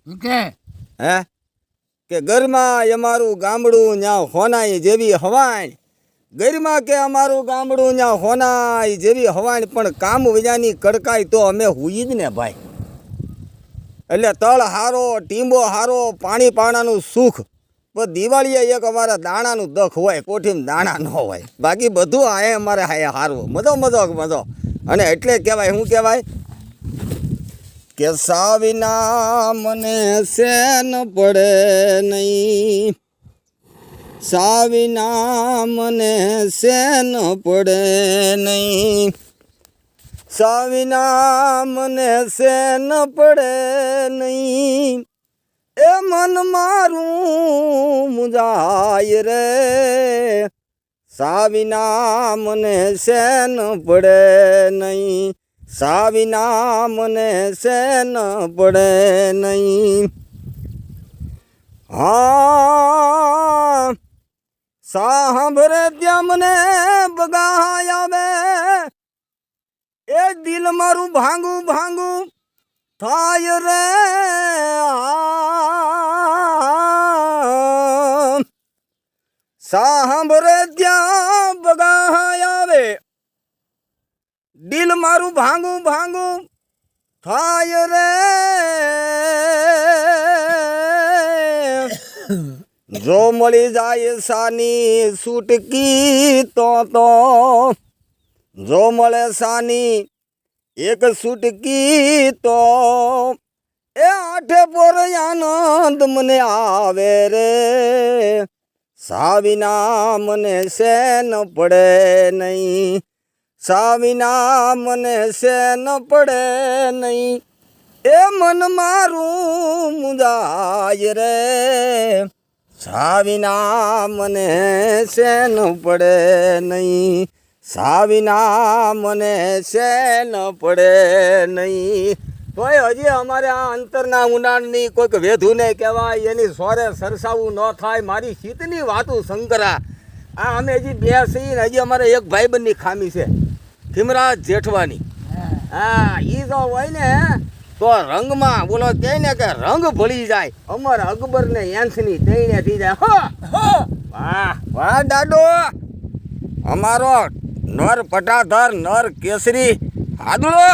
કે હે કે ઘરમાં અમારું ગામડું ન્યા હોનાઈ જેવી હવાણ ગરમાં કે અમારું ગામડું ન્યા હોનાઈ જેવી હવાણ પણ કામ વજાની કડકાઈ તો અમે હુઈ જ ને ભાઈ એટલે તળ હારો ટીંબો હારો પાણી પાણાનું સુખ પણ દિવાળીએ એક અમારા દાણાનું દખ હોય કોઠીમાં દાણા ન હોય બાકી બધું આ અમારે હાય હારવું મજો અને એટલે કહેવાય શું કહેવાય કે સાવિના મને સેન પડે નહીં સાવિના મને સેન પડે નહીં સાવિના મને સેન પડે નહીં એ મન મારું મુંજાય રે સાવિના મને સેન પડે નહીં સાવિના મને સેન પડે નહીં હા સાંભળે ત્યાં મને બગાય આવે એ દિલ મારું ભાંગું થાય રે સાંભળે ત્યાં બગાય આવે દિલ મારું ભાંગું થાય રે જો મળી જાય સાની છૂટકી તો જો મળે સાની એક છૂટકી તો એ આઠે પોર આનંદ મને આવે રે સાવિના મને સેન પડે નહીં સાવિના મને સેન પડે નહીં એ મન મારું મુંજાય રે સાવિના મને સેન પડે નહીં સાવિના મને સેન પડે નહીં તોય હજી અમારે આ અંતરના ઉનાળની કોઈક વેધું ને કહેવાય એની સોરે સરસાવું ન થાય મારી શીતની વાતું શંકરા આ અમે હજી બે છીએ ને હજી અમારે એક ભાઈબંધની ખામી છે ખીમરાજ જેઠવાની હા એ તો હોય ને તો રંગમાં બોલો કહે ને કે રંગ ભળી જાય અમર અકબર ને એન્થની તઈને થઈ જાય વાહ વાહ દાદો અમારો નર પટાધર નર કેસરી હાદુડો